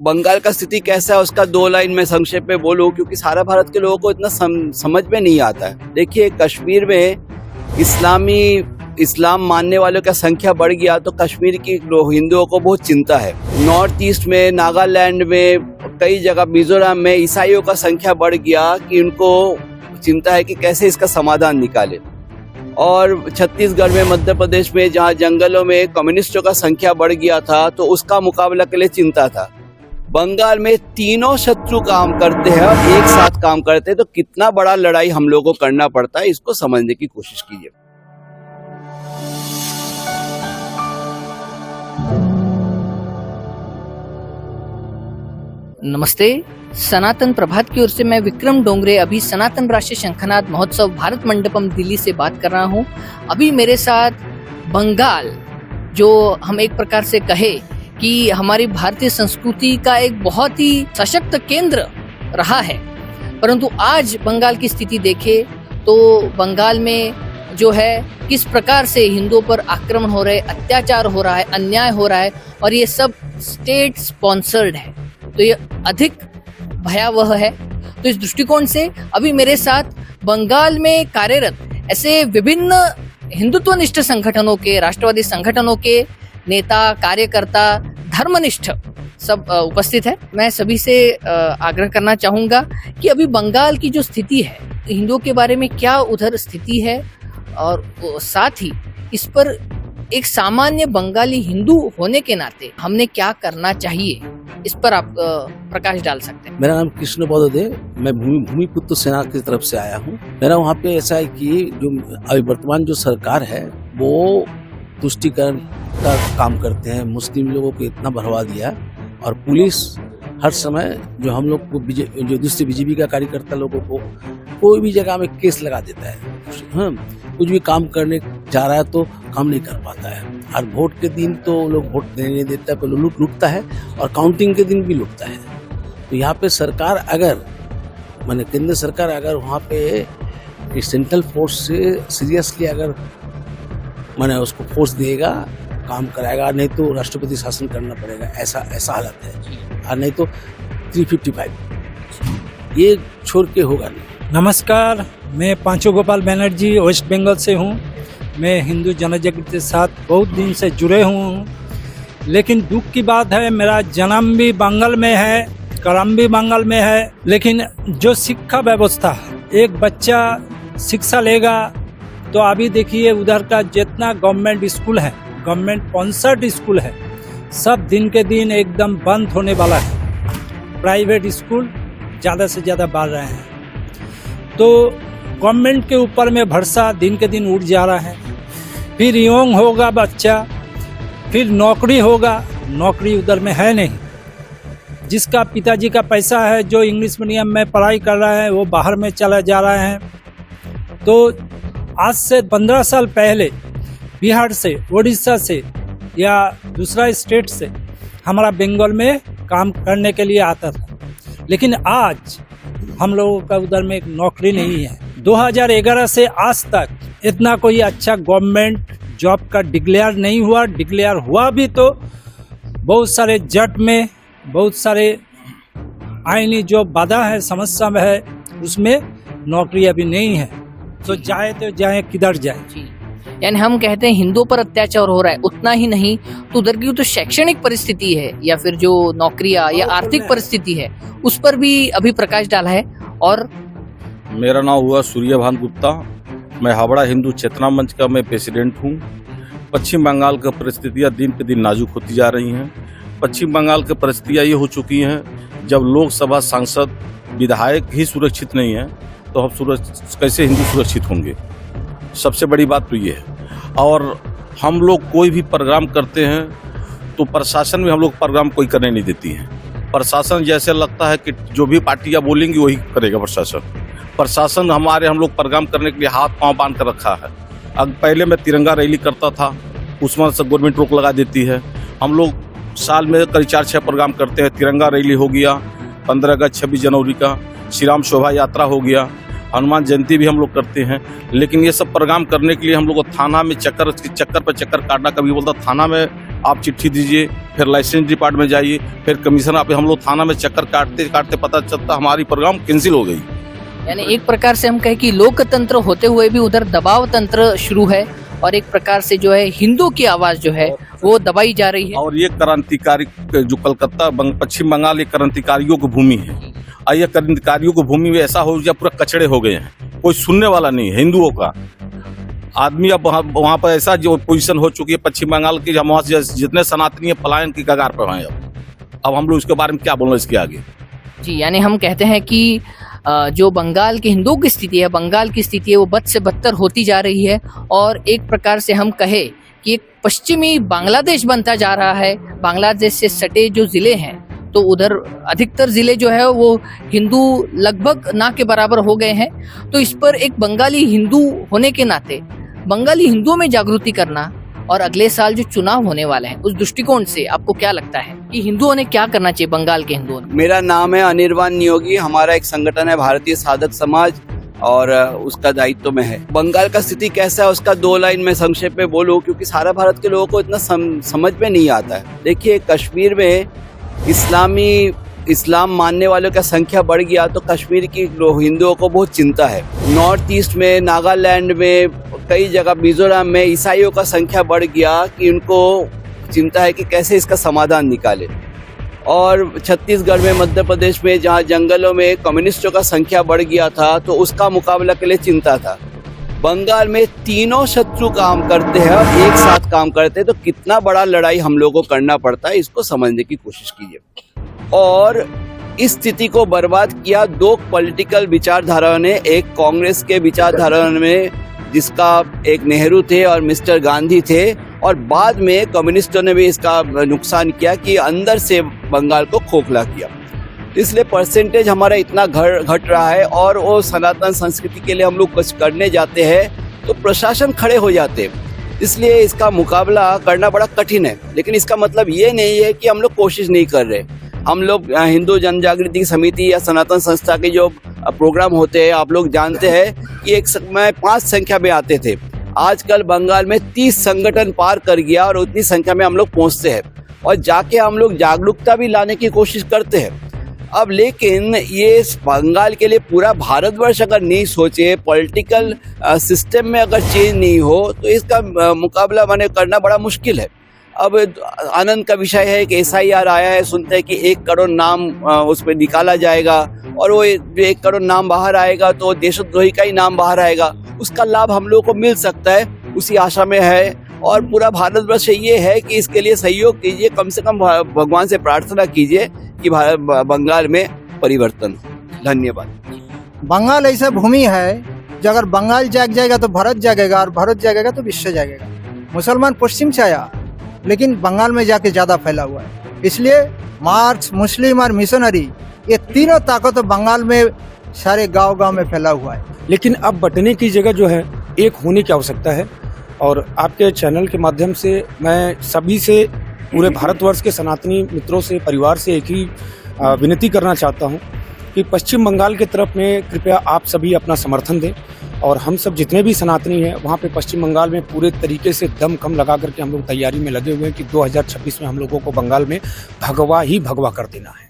बंगाल का स्थिति कैसा है उसका 2 लाइन में संक्षेप में बोलूं, क्योंकि सारा भारत के लोगों को इतना समझ में नहीं आता है। देखिए, कश्मीर में इस्लाम मानने वालों का संख्या बढ़ गया तो कश्मीर की हिंदुओं को बहुत चिंता है। नॉर्थ ईस्ट में, नागालैंड में, कई जगह मिजोरम में ईसाइयों का संख्या बढ़ गया कि उनको चिंता है कि कैसे इसका समाधान निकाले। और छत्तीसगढ़ में, मध्य प्रदेश में, जहाँ जंगलों में कम्युनिस्टों का संख्या बढ़ गया था तो उसका मुकाबला के लिए चिंता था। बंगाल में तीनों शत्रु काम करते हैं और एक साथ काम करते हैं, तो कितना बड़ा लड़ाई हम लोगों को करना पड़ता है, इसको समझने की कोशिश कीजिए। नमस्ते, सनातन प्रभात की ओर से मैं विक्रम डोंगरे अभी सनातन राष्ट्रीय शंखनाद महोत्सव भारत मंडपम दिल्ली से बात कर रहा हूँ। अभी मेरे साथ बंगाल, जो हम एक प्रकार से कहे कि हमारी भारतीय संस्कृति का एक बहुत ही सशक्त केंद्र रहा है, परंतु आज बंगाल की स्थिति देखें तो बंगाल में जो है किस प्रकार से हिंदुओं पर आक्रमण हो रहे, अत्याचार हो रहा है, अन्याय हो रहा है, और ये सब स्टेट स्पॉन्सर्ड है, तो ये अधिक भयावह है। तो इस दृष्टिकोण से अभी मेरे साथ बंगाल में कार्यरत ऐसे विभिन्न हिंदुत्वनिष्ठ संगठनों के, राष्ट्रवादी संगठनों के नेता, कार्यकर्ता, धर्मनिष्ठ सब उपस्थित है। मैं सभी से आग्रह करना चाहूंगा कि अभी बंगाल की जो स्थिति है, हिंदुओं के बारे में क्या उधर स्थिति है, और साथ ही इस पर एक सामान्य बंगाली हिंदू होने के नाते हमने क्या करना चाहिए, इस पर आप प्रकाश डाल सकते हैं। मेरा नाम कृष्ण बौद्धदे, मैं भूमिपुत्र सेना की तरफ से आया हूँ। मेरा वहाँ पे ऐसा है कि जो अभी वर्तमान जो सरकार है वो तुष्टिकरण का काम करते हैं। मुस्लिम लोगों को इतना बढ़ावा दिया, और पुलिस हर समय जो हम लोग को जो दूसरे बीजेपी का कार्यकर्ता लोगों को कोई भी जगह में केस लगा देता है। हाँ, कुछ भी काम करने जा रहा है तो काम नहीं कर पाता है, और वोट के दिन तो लोग वोट देने देता है, पर लुटता है, और काउंटिंग के दिन भी लुटता है। तो यहाँ पे सरकार अगर माने केंद्र सरकार अगर वहाँ पे सेंट्रल फोर्स से सीरियसली अगर माने उसको फोर्स देगा, काम कराएगा, नहीं तो राष्ट्रपति शासन करना पड़ेगा, ऐसा हालत है। और नहीं तो 355 ये छोड़ के होगा नहीं। नमस्कार, मैं पांचू गोपाल बनर्जी वेस्ट बंगाल से हूँ। मैं हिंदू जनजागृति के साथ बहुत दिन से जुड़े हूँ, लेकिन दुख की बात है मेरा जन्म भी बंगाल में है, कर्म भी बंगाल में है, लेकिन जो शिक्षा व्यवस्था है, एक बच्चा शिक्षा लेगा तो अभी देखिए उधर का जितना गवर्नमेंट स्कूल है, गवर्नमेंट स्पॉन्सर्ड स्कूल है, सब दिन के दिन एकदम बंद होने वाला है। प्राइवेट स्कूल ज़्यादा से ज़्यादा बढ़ रहे हैं, तो गवर्नमेंट के ऊपर में भरोसा दिन के दिन उठ जा रहा है। फिर यंग होगा बच्चा, फिर नौकरी होगा, नौकरी उधर में है नहीं। जिसका पिताजी का पैसा है, जो इंग्लिश मीडियम में पढ़ाई कर रहा है, वो बाहर में चला जा रहा है। तो आज से 15 साल पहले बिहार से, उड़ीसा से या दूसरा स्टेट से हमारा बंगाल में काम करने के लिए आता था, लेकिन आज हम लोगों का उधर में एक नौकरी नहीं है। 2011 से आज तक इतना कोई अच्छा गवर्नमेंट जॉब का डिक्लेयर नहीं हुआ। डिक्लेयर हुआ भी तो बहुत सारे जट में, बहुत सारे आईनी जो बाधा है, समस्या में है, उसमें नौकरी अभी नहीं है। तो जाए तो जाए किधर जाए। यानी हम कहते हैं हिंदुओं पर अत्याचार हो रहा है, उतना ही नहीं तो उधर की तो शैक्षणिक परिस्थिति है या फिर जो नौकरियां या आर्थिक परिस्थिति है, उस पर भी अभी प्रकाश डाला है। और मेरा नाम हुआ सूर्यभान गुप्ता, मैं हावड़ा हिंदू चेतना मंच का मैं प्रेसिडेंट हूँ। पश्चिम बंगाल की परिस्थितियाँ दिन पे दिन नाजुक होती जा रही हैं। पश्चिम बंगाल की परिस्थितियाँ ये हो चुकी हैं, जब लोकसभा सांसद, विधायक ही सुरक्षित नहीं है तो हम कैसे हिंदू सुरक्षित होंगे। सबसे बड़ी बात तो ये है। और हम लोग कोई भी प्रोग्राम करते हैं तो प्रशासन में हम लोग प्रोग्राम कोई करने नहीं देती है। प्रशासन जैसे लगता है कि जो भी पार्टियां बोलेंगी वही करेगा प्रशासन हम लोग प्रोग्राम करने के लिए हाथ पांव बांध कर रखा है। अब पहले मैं तिरंगा रैली करता था, उसमें से गवर्नमेंट रोक लगा देती है। हम लोग साल में करीब 4-6 प्रोग्राम करते हैं। तिरंगा रैली हो गया, 15 अगस्त, 26 जनवरी का, श्री राम शोभा यात्रा हो गया, हनुमान जयंती भी हम लोग करते हैं। लेकिन ये सब प्रोग्राम करने के लिए हम लोग को थाना में चक्कर पर चक्कर काटना, कभी बोलता थाना में आप चिट्ठी दीजिए, फिर लाइसेंस डिपार्टमेंट में जाइए, फिर कमीशन आप, हम लोग थाना में चक्कर काटते काटते पता चलता हमारी प्रोग्राम कैंसिल हो गई। यानी एक प्रकार से हम कहें कि लोकतंत्र होते हुए भी उधर दबाव तंत्र शुरू है और एक प्रकार से जो है हिंदू की आवाज जो है वो दबाई जा रही है। और ये क्रांतिकारी जो कलकत्ता पश्चिम बंगाल ये क्रांतिकारियों की भूमि है, और ये क्रांतिकारियों की भूमि में ऐसा हो गया पूरा कचड़े हो गए हैं, कोई सुनने वाला नहीं है हिंदुओं का। आदमी अब वहाँ पर ऐसा जो पोजीशन हो चुकी है पश्चिम बंगाल की, जहाँ वहाँ से जितने सनातनी है पलायन की कगार पर हैं। अब हम लोग इसके बारे में क्या बोलना इसके आगे। जी, यानी हम कहते हैं कि जो बंगाल के हिंदुओं की स्थिति है, बंगाल की स्थिति है, वो बद से बदतर होती जा रही है और एक प्रकार से हम कहे कि एक पश्चिमी बांग्लादेश बनता जा रहा है। बांग्लादेश से सटे जो जिले हैं तो उधर अधिकतर जिले जो है वो हिंदू लगभग ना के बराबर हो गए हैं। तो इस पर एक बंगाली हिंदू होने के नाते बंगाली हिंदुओं में जागृति करना और अगले साल जो चुनाव होने वाले हैं उस दृष्टिकोण से आपको क्या लगता है कि हिंदुओं ने क्या करना चाहिए, बंगाल के हिंदुओं ने? मेरा नाम है अनिर्बान नियोगी, हमारा एक संगठन है भारतीय साधक समाज और उसका दायित्व में है। बंगाल का स्थिति कैसा है उसका 2 लाइन में संक्षेप में बोलूं, क्योंकि सारा भारत के लोगों को इतना समझ में नहीं आता है। देखिए, कश्मीर में इस्लाम मानने वालों का संख्या बढ़ गया तो कश्मीर की हिंदुओं को बहुत चिंता है। नॉर्थ ईस्ट में, नागालैंड में, कई जगह मिजोरम में ईसाइयों का संख्या बढ़ गया कि उनको चिंता है कि कैसे इसका समाधान निकाले। और छत्तीसगढ़ में, मध्य प्रदेश में, जहाँ जंगलों में कम्युनिस्टों का संख्या बढ़ गया था तो उसका मुकाबला के लिए चिंता था। बंगाल में तीनों शत्रु काम करते हैं और एक साथ काम करते हैं, तो कितना बड़ा लड़ाई हम लोगों को करना पड़ता है, इसको समझने की कोशिश कीजिए। और इस स्थिति को बर्बाद किया 2 पॉलिटिकल विचारधाराओं ने, एक कांग्रेस के विचारधाराओं में जिसका एक नेहरू थे और मिस्टर गांधी थे, और बाद में कम्युनिस्टों ने भी इसका नुकसान किया कि अंदर से बंगाल को खोखला किया। इसलिए परसेंटेज हमारा इतना घट रहा है और वो सनातन संस्कृति के लिए हम लोग कुछ करने जाते हैं तो प्रशासन खड़े हो जाते हैं। इसलिए इसका मुकाबला करना बड़ा कठिन है। लेकिन इसका मतलब ये नहीं है कि हम लोग कोशिश नहीं कर रहे। हम लोग हिंदू जन जागृति समिति या सनातन संस्था के जो प्रोग्राम होते हैं, आप लोग जानते हैं कि एक समय 5 संख्या में आते थे, आजकल बंगाल में 30 संगठन पार कर गया और उतनी संख्या में हम लोग पहुंचते हैं और जाके हम लोग जागरूकता भी लाने की कोशिश करते हैं। अब लेकिन ये बंगाल के लिए पूरा भारतवर्ष अगर नहीं सोचे, पॉलिटिकल सिस्टम में अगर चेंज नहीं हो तो इसका मुकाबला करना बड़ा मुश्किल है। अब आनंद का विषय है कि SIR आया है, सुनते हैं कि 1 करोड़ नाम उसमें निकाला जाएगा और वो 1 करोड़ नाम बाहर आएगा तो देशद्रोही का ही नाम बाहर आएगा, उसका लाभ हम लोगों को मिल सकता है, उसी आशा में है। और पूरा भारतवर्ष ये है कि इसके लिए सहयोग कीजिए, कम से कम भगवान से प्रार्थना कीजिए कि बंगाल में परिवर्तन हो। धन्यवाद। बंगाल ऐसा भूमि है जो अगर बंगाल जाग जाएगा तो भारत जागेगा और भारत जागेगा तो विश्व जागेगा। मुसलमान पश्चिम से आया लेकिन बंगाल में जाके ज्यादा फैला हुआ है, इसलिए मार्क्स, मुस्लिम और मिशनरी ये तीनों ताकत बंगाल में सारे गांव-गांव में फैला हुआ है। लेकिन अब बटने की जगह जो है एक होने की आवश्यकता है। और आपके चैनल के माध्यम से मैं सभी से, पूरे भारतवर्ष के सनातनी मित्रों से, परिवार से एक ही विनती करना चाहता हूं कि पश्चिम बंगाल के तरफ में कृपया आप सभी अपना समर्थन दें और हम सब जितने भी सनातनी हैं वहाँ पे पश्चिम बंगाल में पूरे तरीके से दम कम लगा करके हम लोग तैयारी में लगे हुए हैं कि 2026 में हम लोगों को बंगाल में भगवा ही भगवा कर देना है।